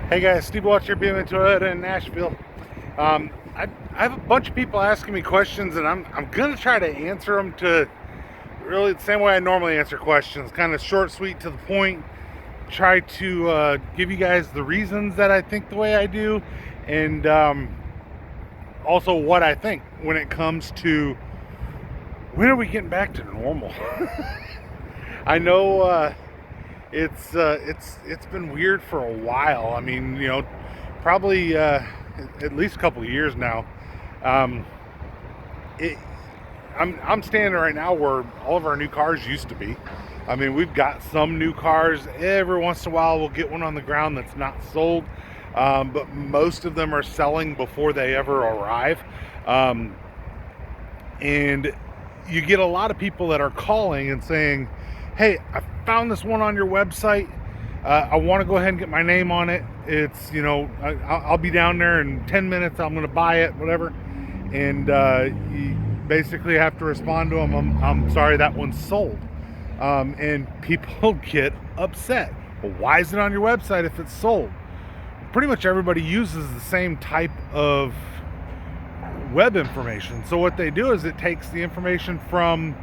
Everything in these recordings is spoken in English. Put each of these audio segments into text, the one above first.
Hey guys, Steve Watcher, BMW Toyota in Nashville. I have a bunch of people asking me questions, and I'm gonna try to answer them to really the same way I normally answer questions, kind of short, sweet, to the point. Try to give you guys the reasons that I think the way I do, and also what I think when it comes to when are we getting back to normal. I know it's been weird for a while. I mean, probably at least a couple of years now. Um, it, I'm standing right now where all of our new cars used to be. I mean, we've got some new cars. Every once in a while, we'll get one on the ground that's not sold, but most of them are selling before they ever arrive. Um, and you get a lot of people that are calling and saying, hey, I found this one on your website. I want to go ahead and get my name on it. It's, I'll be down there in 10 minutes. I'm going to buy it, whatever. And you basically have to respond to them. I'm sorry, that one's sold. And people get upset. Well, why is it on your website if it's sold? Pretty much everybody uses the same type of web information. So what they do is it takes the information from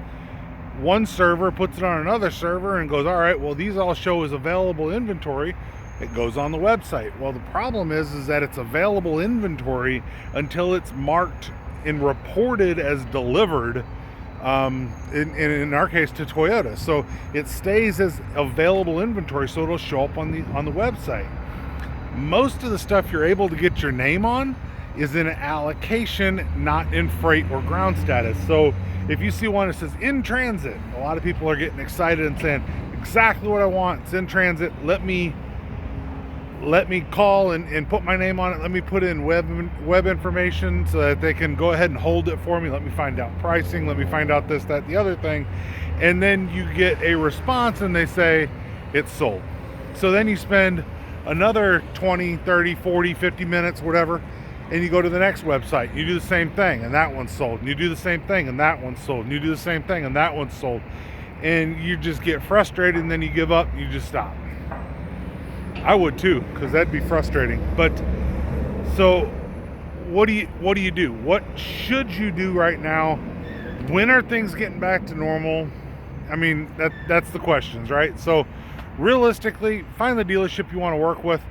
one server, puts it on another server, and goes, all right, well, these all show as available inventory. It goes on the website. Well, the problem is that it's available inventory until it's marked and reported as delivered, in our case to Toyota. So it stays as available inventory, so it'll show up on the website. Most of the stuff you're able to get your name on is in allocation, not in freight or ground status. So if you see one that says in transit, a lot of people are getting excited and saying, exactly what I want, it's in transit, let me call and put my name on it, let me put in web information so that they can go ahead and hold it for me, let me find out pricing, let me find out this, that, the other thing. And then you get a response and they say, it's sold. So then you spend another 20, 30, 40, 50 minutes, whatever, and you go to the next website, you do the same thing, and that one's sold, and you do the same thing, and that one's sold, and you do the same thing, and that one's sold, and you just get frustrated, and then you give up, and you just stop. I would too, because that'd be frustrating. But so what do you do? What should you do right now? When are things getting back to normal? I mean, that's the questions, right? So realistically, find the dealership you want to work with.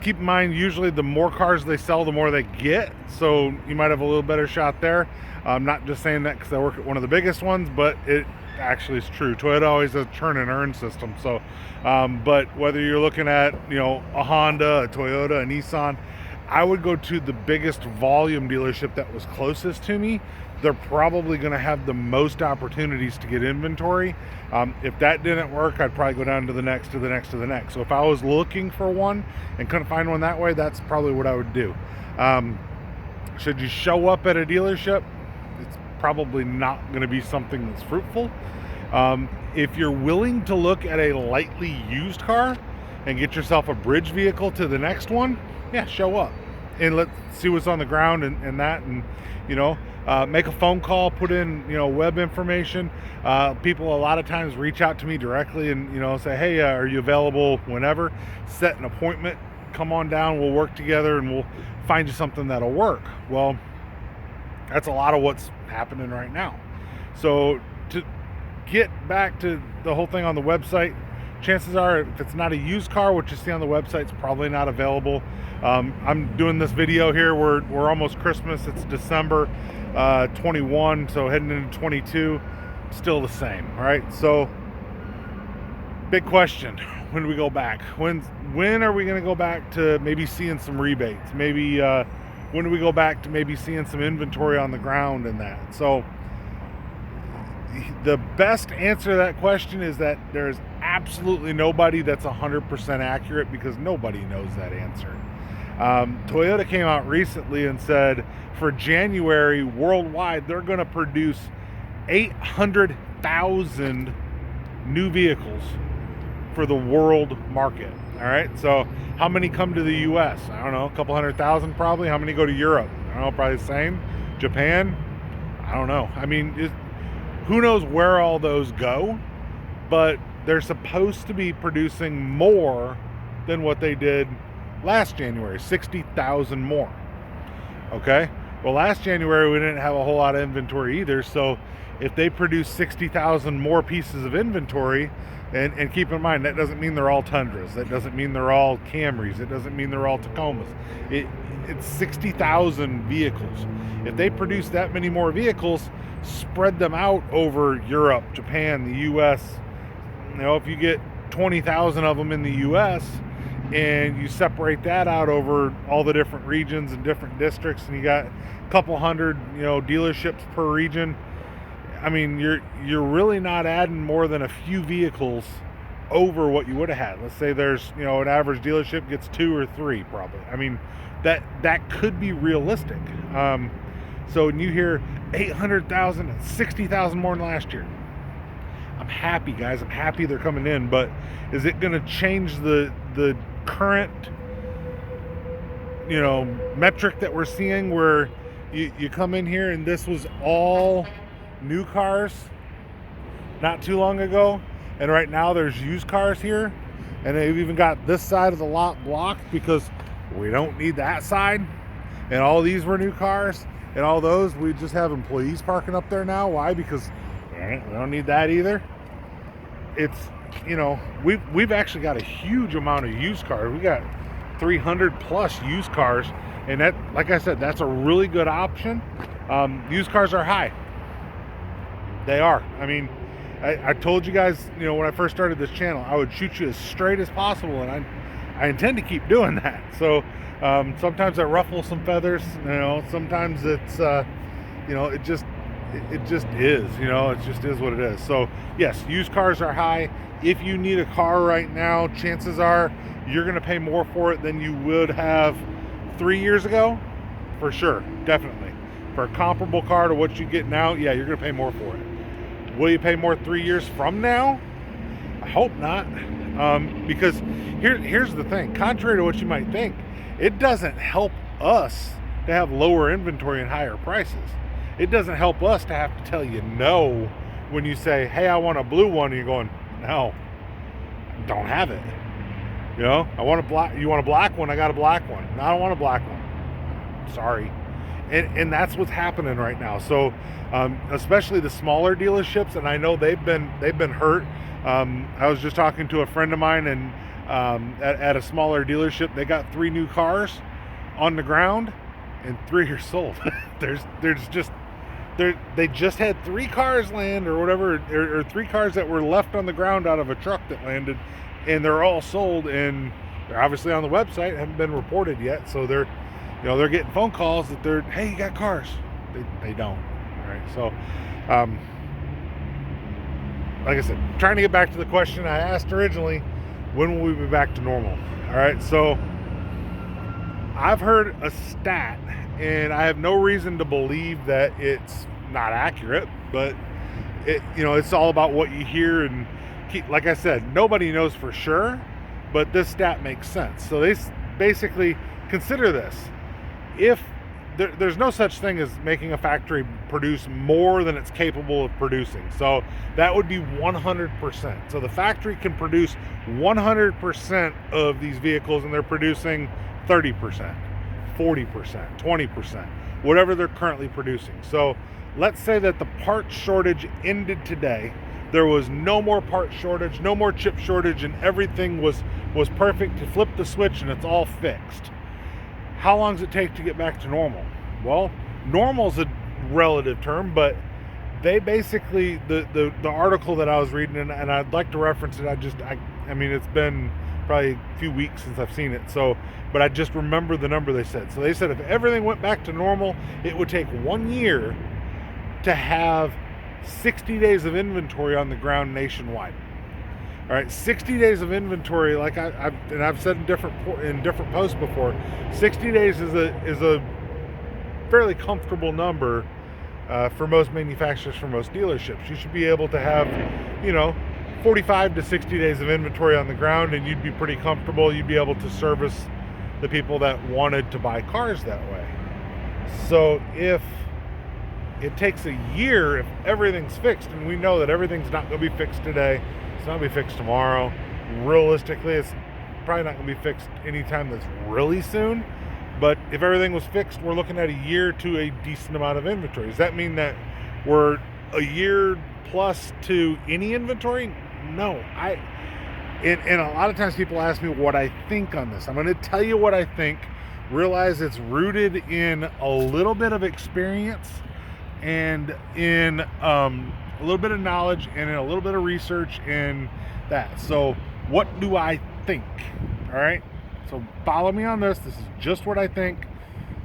Keep in mind, usually the more cars they sell, the more they get. So you might have a little better shot there. I'm not just saying that because I work at one of the biggest ones, but it actually is true. Toyota always has a turn and earn system. So, but whether you're looking at, a Honda, a Toyota, a Nissan, I would go to the biggest volume dealership that was closest to me. They're probably going to have the most opportunities to get inventory. If that didn't work, I'd probably go down to the next, to the next, to the next. So if I was looking for one and couldn't find one that way, that's probably what I would do. Should you show up at a dealership? It's probably not going to be something that's fruitful. If you're willing to look at a lightly used car and get yourself a bridge vehicle to the next one, yeah, show up and let's see what's on the ground and that, and make a phone call, put in web information. People a lot of times reach out to me directly and say, hey, are you available whenever? Set an appointment, come on down, we'll work together and we'll find you something that'll work. Well, that's a lot of what's happening right now. So to get back to the whole thing on the website, chances are if it's not a used car, what you see on the website is probably not available. I'm doing this video here, we're almost Christmas, it's December 21, so heading into 22, still the same. All right, so big question, when do we go back? When are we going to go back to maybe seeing some rebates? Maybe when do we go back to maybe seeing some inventory on the ground and that? So the best answer to that question is that there's absolutely nobody that's 100% accurate, because nobody knows that answer. Toyota came out recently and said for January worldwide, they're going to produce 800,000 new vehicles for the world market. All right. So how many come to the US? I don't know, a couple 100,000 probably. How many go to Europe? I don't know, probably the same. Japan? I don't know. I mean, who knows where all those go, but they're supposed to be producing more than what they did last January, 60,000 more. Okay? Well, last January we didn't have a whole lot of inventory either, so if they produce 60,000 more pieces of inventory, and keep in mind, that doesn't mean they're all Tundras, that doesn't mean they're all Camrys, it doesn't mean they're all Tacomas. It's 60,000 vehicles. If they produce that many more vehicles, spread them out over Europe, Japan, the US. If you get 20,000 of them in the US and you separate that out over all the different regions and different districts, and you got a couple hundred, dealerships per region, I mean, you're really not adding more than a few vehicles over what you would have had. Let's say there's, an average dealership gets 2 or 3 probably. I mean, that could be realistic. So when you hear 800,000 and 60,000 more than last year, I'm happy, guys. I'm happy they're coming in, but is it going to change the current, metric that we're seeing where you come in here and this was all new cars not too long ago, and right now there's used cars here, and they've even got this side of the lot blocked because we don't need that side, and all these were new cars, and all those we just have employees parking up there now. Why? Because we don't need that either. It's, we've actually got a huge amount of used cars. We got 300 plus used cars, and that, like I said, that's a really good option. Used cars are high. They are. I mean, I told you guys, when I first started this channel, I would shoot you as straight as possible, and I intend to keep doing that. So sometimes I ruffle some feathers, sometimes it's, it just is, it just is what it is. So yes, used cars are high. If you need a car right now, chances are you're going to pay more for it than you would have 3 years ago, for sure, definitely. For a comparable car to what you get now, yeah, you're going to pay more for it. Will you pay more 3 years from now? I hope not. Because here's the thing. Contrary to what you might think, it doesn't help us to have lower inventory and higher prices. It doesn't help us to have to tell you no when you say, hey, I want a blue one, and you're going, no, don't have it. I want a black. You want a black one? I got a black one. No, I don't want a black one. Sorry. And that's what's happening right now. So especially the smaller dealerships, and I know they've been hurt. I was just talking to a friend of mine, and at a smaller dealership, they got 3 new cars on the ground, and 3 are sold. They just had 3 cars land or whatever, or 3 cars that were left on the ground out of a truck that landed, and they're all sold, and they're obviously on the website, haven't been reported yet. So they're getting phone calls that they're, hey, you got cars. They don't. All right. So, like I said, trying to get back to the question I asked originally, when will we be back to normal? All right. So I've heard a stat, and I have no reason to believe that it's not accurate, but it's all about what you hear, and like I said, nobody knows for sure, but this stat makes sense. So they basically consider this. If there's no such thing as making a factory produce more than it's capable of producing. So that would be 100%. So the factory can produce 100% of these vehicles, and they're producing 30%, 40%, 20%, whatever they're currently producing. So let's say that the part shortage ended today. There was no more part shortage, no more chip shortage, and everything was perfect. To flip the switch and it's all fixed. How long does it take to get back to normal? Well, normal is a relative term, but they basically, the article that I was reading, and I'd like to reference it. I mean, it's been probably a few weeks since I've seen it. So, but I just remember the number they said. So they said if everything went back to normal, it would take 1 year to have 60 days of inventory on the ground nationwide. All right, 60 days of inventory, like I've said in different posts before, 60 days is a fairly comfortable number for most manufacturers, for most dealerships. You should be able to have, 45 to 60 days of inventory on the ground, and you'd be pretty comfortable. You'd be able to service the people that wanted to buy cars that way. So if it takes a year, if everything's fixed, and we know that everything's not going to be fixed today, it's not going to be fixed tomorrow. Realistically, it's probably not going to be fixed anytime that's really soon. But if everything was fixed, we're looking at a year to a decent amount of inventory. Does that mean that we're a year plus to any inventory? No. And a lot of times people ask me what I think on this. I'm going to tell you what I think. Realize it's rooted in a little bit of experience and in a little bit of knowledge and in a little bit of research in that. So what do I think? All right. So follow me on this. This is just what I think.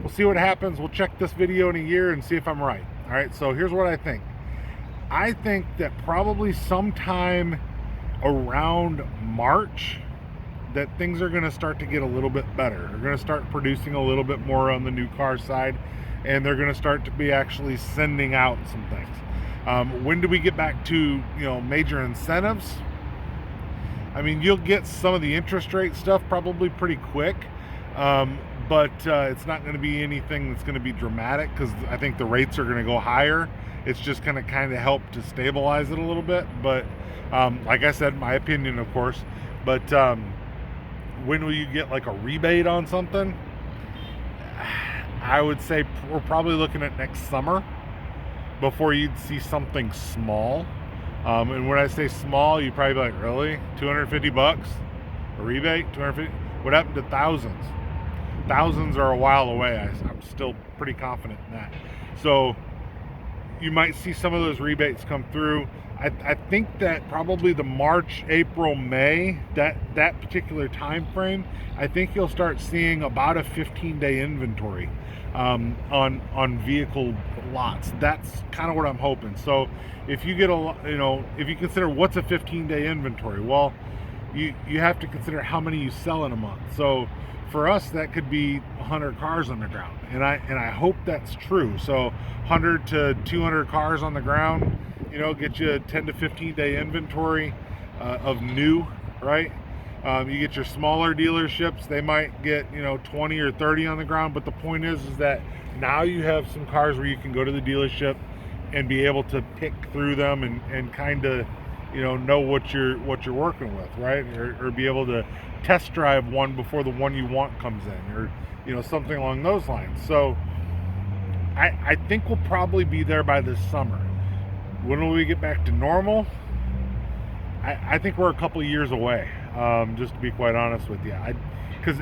We'll see what happens. We'll check this video in a year and see if I'm right. All right. So here's what I think. I think that probably sometime around March that things are going to start to get a little bit better. They're going to start producing a little bit more on the new car side, and they're going to start to be actually sending out some things. When do we get back to major incentives? I mean, you'll get some of the interest rate stuff probably pretty quick, but it's not going to be anything that's going to be dramatic, because I think the rates are going to go higher. It's just going to kind of help to stabilize it a little bit. But like I said, my opinion, of course. But when will you get like a rebate on something? I would say we're probably looking at next summer before you'd see something small. And when I say small, you'd probably be like, really? $250? A rebate? 250? What happened to thousands? Thousands are a while away. I'm still pretty confident in that. So you might see some of those rebates come through. I think that probably the March, April, May, that particular time frame, I think you'll start seeing about a 15-day inventory on vehicle lots. That's kind of what I'm hoping. So if you get if you consider what's a 15-day inventory, well, you have to consider how many you sell in a month. So for us, that could be 100 cars on the ground, and I hope that's true. So 100 to 200 cars on the ground, get you a 10 to 15-day inventory of new, right? You get your smaller dealerships, they might get 20 or 30 on the ground, but the point is that now you have some cars where you can go to the dealership and be able to pick through them and kind of know what you're working with, right? Or be able to test drive one before the one you want comes in, or something along those lines. So I think we'll probably be there by this summer. When will we get back to normal? I think we're a couple of years away, just to be quite honest with you. Because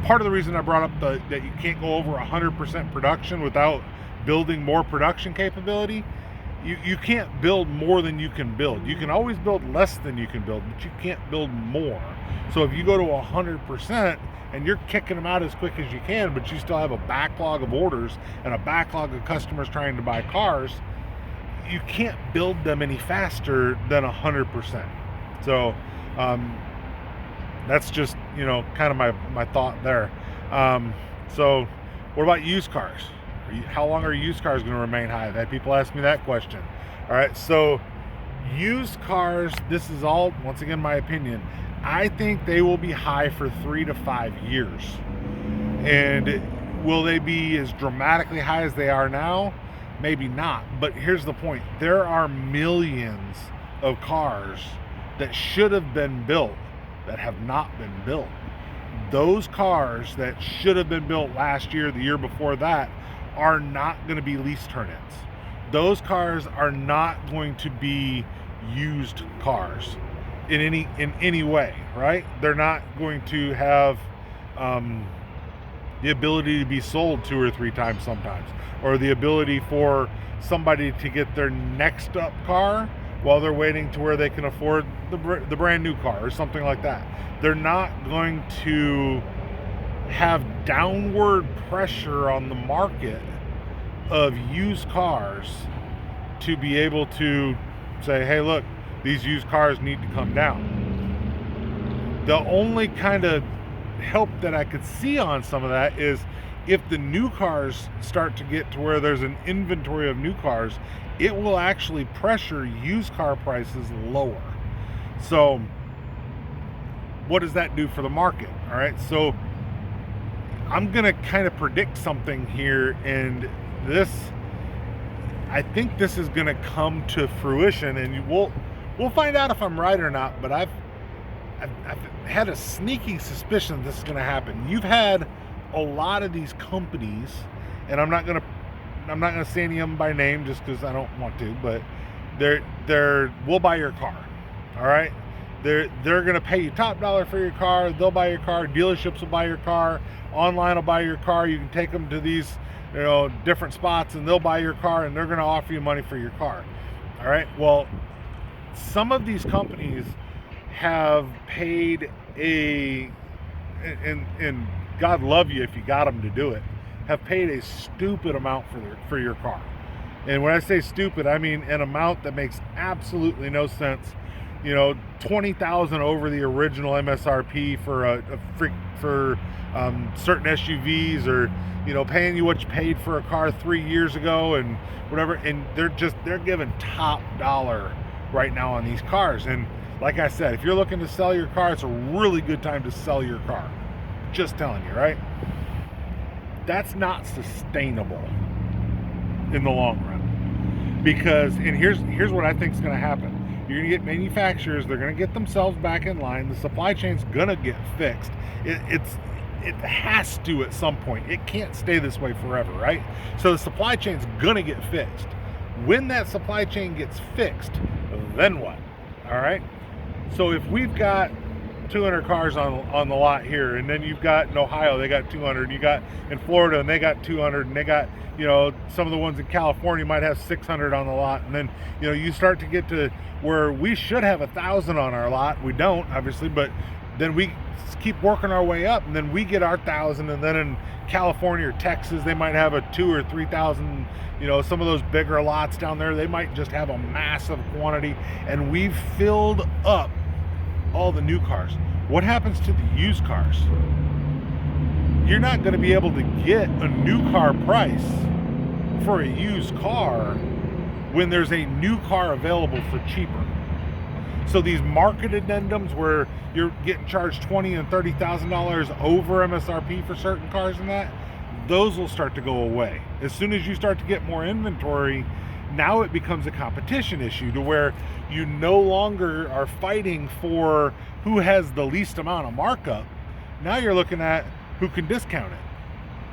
part of the reason I brought up that you can't go over 100% production without building more production capability, you can't build more than you can build. You can always build less than you can build, but you can't build more. So if you go to 100% and you're kicking them out as quick as you can, but you still have a backlog of orders and a backlog of customers trying to buy cars, you can't build them any faster than 100%. So that's just kind of my thought there. So what about used cars? How long are used cars going to remain high? I've had people ask me that question. All right, so used cars, this is all, once again, my opinion. I think they will be high for 3 to 5 years. And will they be as dramatically high as they are now? Maybe not. But here's the point. There are millions of cars that should have been built that have not been built. Those cars that should have been built last year, the year before that, are not going to be lease turn-ins. Those cars are not going to be used cars in any way, right? They're not going to have the ability to be sold 2 or 3 times sometimes, or the ability for somebody to get their next up car while they're waiting to where they can afford the brand new car or something like that. They're not going to have downward pressure on the market of used cars to be able to say, hey, look, these used cars need to come down. The only kind of help that I could see on some of that is if the new cars start to get to where there's an inventory of new cars, it will actually pressure used car prices lower. So what does that do for the market? All right, so I'm gonna kind of predict something here, and I think this is gonna come to fruition, and we'll find out if I'm right or not. But I've had a sneaking suspicion this is going to happen. You've had a lot of these companies, and I'm not going to say any of them by name just because I don't want to, but we'll buy your car. All right, they're going to pay you top dollar for your car. They'll buy your car. Dealerships will buy your car. Online will buy your car. You can take them to these different spots, and they'll buy your car, and they're going to offer you money for your car. All right. Well, some of these companies have paid and God love you if you got them to do it, have paid a stupid amount for your car. And when I say stupid, I mean an amount that makes absolutely no sense. $20,000 over the original MSRP for certain SUVs, or paying you what you paid for a car 3 years ago and whatever. And they're giving top dollar right now on these cars. And like I said, if you're looking to sell your car, it's a really good time to sell your car. Just telling you, right? That's not sustainable in the long run. Because, and here's what I think is going to happen. You're going to get manufacturers, they're going to get themselves back in line. The supply chain's going to get fixed. It has to at some point. It can't stay this way forever, right? So the supply chain's going to get fixed. When that supply chain gets fixed, then what? All right? So if we've got 200 cars on the lot here, and then you've got in Ohio, they got 200, and you got in Florida, and they got 200, and they got, some of the ones in California might have 600 on the lot, and then, you start to get to where we should have 1,000 on our lot. We don't, obviously, but then we keep working our way up, and then we get our 1,000, and then in California or Texas, they might have a 2,000 or 3,000. Some of those bigger lots down there, they might just have a massive quantity, and we've filled up all the new cars. What happens to the used cars? You're not going to be able to get a new car price for a used car when there's a new car available for cheaper. So these market addendums where you're getting charged $20,000 and $30,000 over MSRP for certain cars and that, those will start to go away. As soon as you start to get more inventory, now it becomes a competition issue to where you no longer are fighting for who has the least amount of markup. Now you're looking at who can discount it.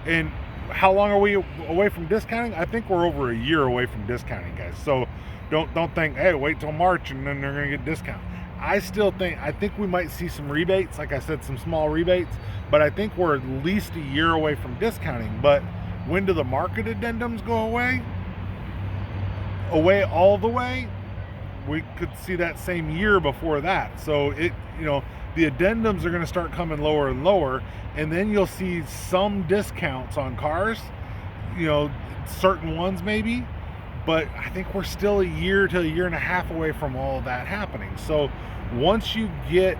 And how long are we away from discounting? I think we're over a year away from discounting, guys. So don't think, hey, wait till March and then they're going to get discount. I think we might see some rebates, like I said, some small rebates, but I think we're at least a year away from discounting. But when do the market addendums go away? Away all the way? We could see that same year before that. So the addendums are going to start coming lower and lower, and then you'll see some discounts on cars, certain ones maybe, but I think we're still a year to a year and a half away from all of that happening. So once you get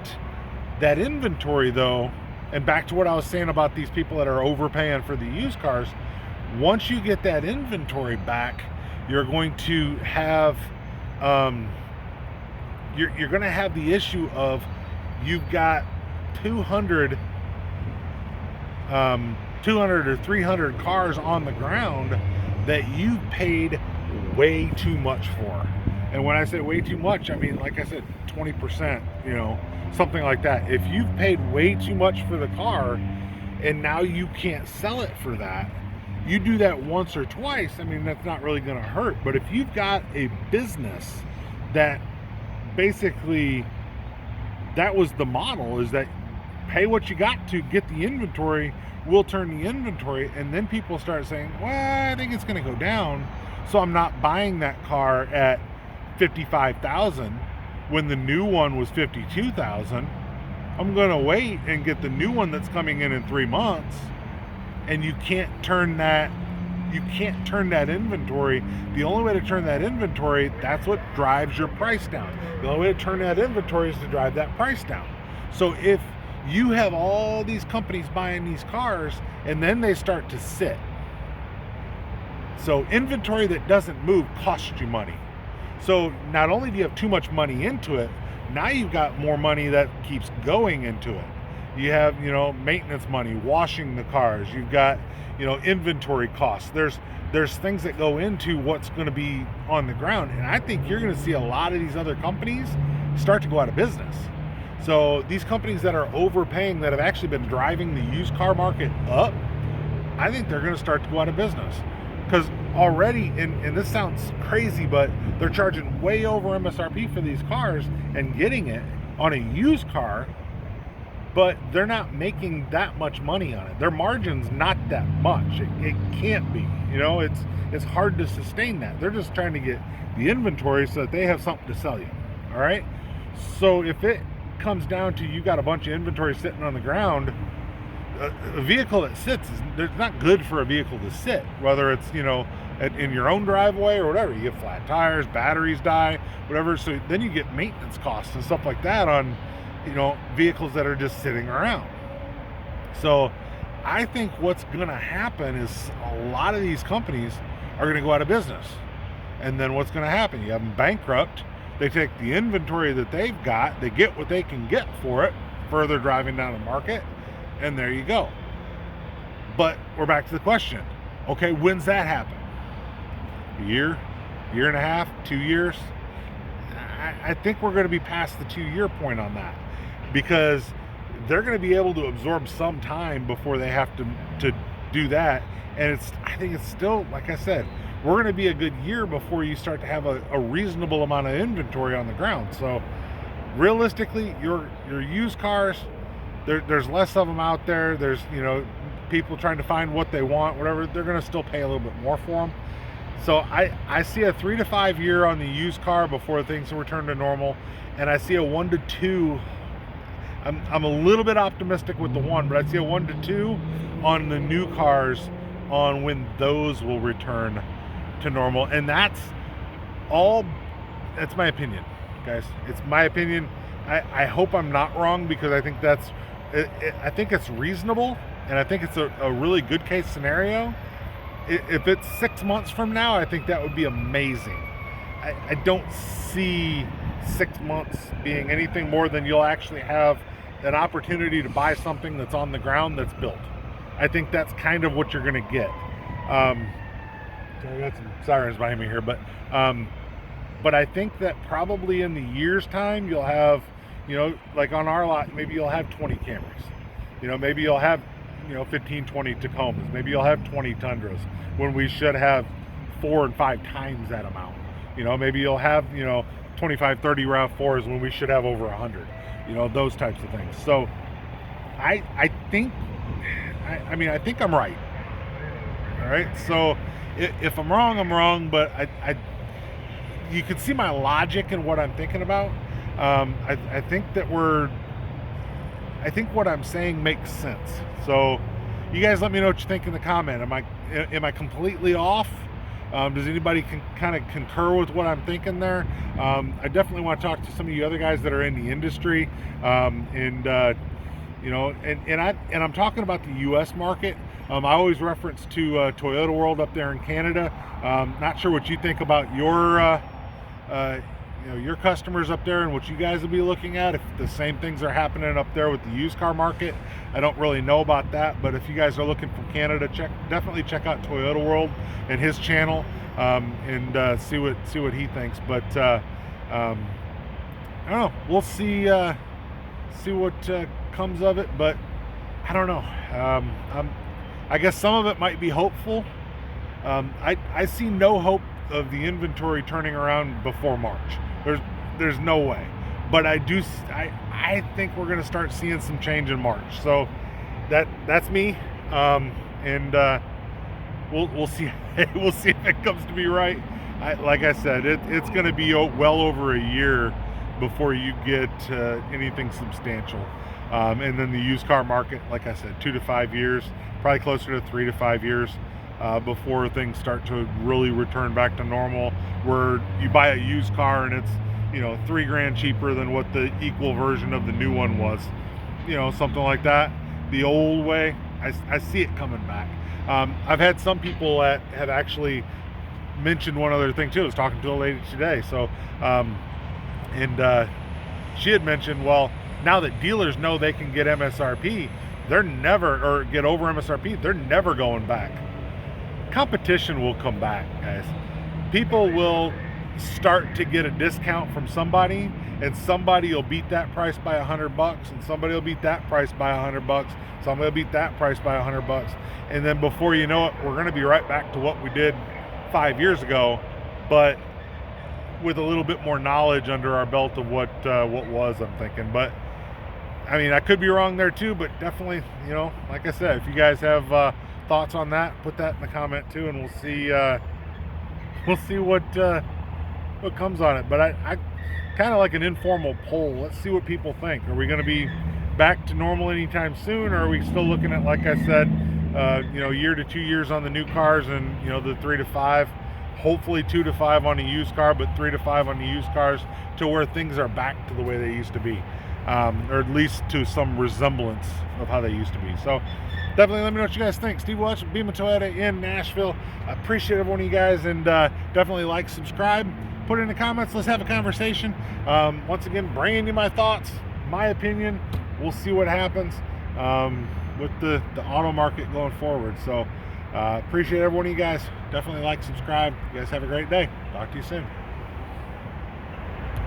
that inventory though, and back to what I was saying about these people that are overpaying for the used cars, once you get that inventory back, you're going to have you're going to have the issue of you've got 200 or 300 cars on the ground that you paid way too much for. And when I say way too much, I mean, like I said, 20%, something like that. If you've paid way too much for the car and now you can't sell it for that, you do that once or twice, I mean, that's not really going to hurt. But if you've got a business that basically, that was the model, is that pay what you got to get the inventory, we'll turn the inventory, and then people start saying, well, I think it's going to go down, so I'm not buying that car at $55,000 when the new one was $52,000. I'm going to wait and get the new one that's coming in 3 months. And you can't turn that inventory. The only way to turn that inventory, that's what drives your price down. The only way to turn that inventory is to drive that price down. So if you have all these companies buying these cars and then they start to sit, so inventory that doesn't move costs you money. So not only do you have too much money into it, now you've got more money that keeps going into it. You have, maintenance money, washing the cars. You've got, inventory costs. There's things that go into what's going to be on the ground. And I think you're going to see a lot of these other companies start to go out of business. So these companies that are overpaying, that have actually been driving the used car market up, I think they're going to start to go out of business. Because already, and this sounds crazy, but they're charging way over MSRP for these cars and getting it on a used car, but they're not making that much money on it. Their margin's not that much. It can't be. You know, it's hard to sustain that. They're just trying to get the inventory so that they have something to sell you. All right? So if it comes down to you got a bunch of inventory sitting on the ground, a vehicle that sits it's not good for a vehicle to sit, whether it's, you know, in your own driveway or whatever. You get flat tires, batteries die, whatever. So then you get maintenance costs and stuff like that on, you know, vehicles that are just sitting around. So I think what's going to happen is a lot of these companies are going to go out of business. And then what's going to happen? You have them bankrupt. They take the inventory that they've got, they get what they can get for it, further driving down the market, and there you go. But we're back to the question. Okay, when's that happen? A year and a half, 2 years? I think we're going to be past the 2-year point on that, because they're going to be able to absorb some time before they have to do that. And I think it's still, like I said, we're going to be a good year before you start to have a reasonable amount of inventory on the ground. So realistically, your used cars, there's less of them out there. There's, you know, people trying to find what they want, whatever. They're going to still pay a little bit more for them. So I see a 3 to 5 year on the used car before things return to normal, and I see a 1 to 2. I'm a little bit optimistic with the 1, but I see a 1 to 2 on the new cars on when those will return to normal. And that's my opinion, guys. It's my opinion. I hope I'm not wrong, because I think I think it's reasonable, and I think it's a really good case scenario. If it's 6 months from now, I think that would be amazing. I don't see 6 months being anything more than you'll actually have an opportunity to buy something that's on the ground that's built. I think that's kind of what you're going to get. I got some sirens behind me here, but I think that probably in the year's time, you'll have, you know, like on our lot, maybe you'll have 20 Camrys. You know, maybe you'll have, you know, 15, 20 Tacomas. Maybe you'll have 20 Tundras when we should have 4 and 5 times that amount. You know, maybe you'll have, you know, 25, 30 RAV4s when we should have over 100. You know, those types of things. So I think I'm right. All right. So if I'm wrong, I'm wrong. But you can see my logic in what I'm thinking about. I think what I'm saying makes sense. So you guys let me know what you think in the comment. Am I completely off? Does anybody kind of concur with what I'm thinking there? I definitely want to talk to some of you other guys that are in the industry, you know, and I'm talking about the U.S. market. I always reference to Toyota World up there in Canada. Not sure what you think about your your customers up there and what you guys will be looking at, if the same things are happening up there with the used car market. I don't really know about that, but if you guys are looking from Canada, definitely check out Toyota World and his channel, and see what he thinks. But I don't know. We'll see what comes of it, but I don't know. I guess some of it might be hopeful. I see no hope of the inventory turning around before March. There's no way. But I think we're going to start seeing some change in March. So that's me. And we'll see. We'll see if it comes to be right. Like I said, it's going to be well over a year before you get anything substantial. And then the used car market, like I said, 2 to 5 years, probably closer to 3 to 5 years before things start to really return back to normal, where you buy a used car and it's, you know, $3,000 cheaper than what the equal version of the new one was, you know, something like that. The old way, I see it coming back. I've had some people that have actually mentioned one other thing too. I was talking to a lady today, so she had mentioned, well, now that dealers know they can get MSRP, or get over MSRP, they're never going back. Competition will come back, guys. People will, start to get a discount from somebody, and somebody will beat that price by $100, and somebody will beat that price by $100, somebody will beat that price by $100, and then before you know it, we're going to be right back to what we did 5 years ago, but with a little bit more knowledge under our belt of what was, I'm thinking. But I mean, I could be wrong there too, but definitely, like I said, if you guys have thoughts on that, put that in the comment too, and we'll see what comes on it. But I kind of like an informal poll. Let's see what people think. Are we going to be back to normal anytime soon, or are we still looking at, like I said, year to 2 years on the new cars, and the 3 to 5, hopefully 2 to 5 on a used car, but 3 to 5 on the used cars, to where things are back to the way they used to be, or at least to some resemblance of how they used to be. So definitely let me know what you guys think. Steve Welch, Beaman Toyota in Nashville. I appreciate every one of you guys, and definitely like, subscribe, put it in the comments. Let's have a conversation. Once again, bringing you my thoughts, my opinion. We'll see what happens with the auto market going forward. So appreciate every one of you guys. Definitely like, subscribe. You guys have a great day. Talk to you soon.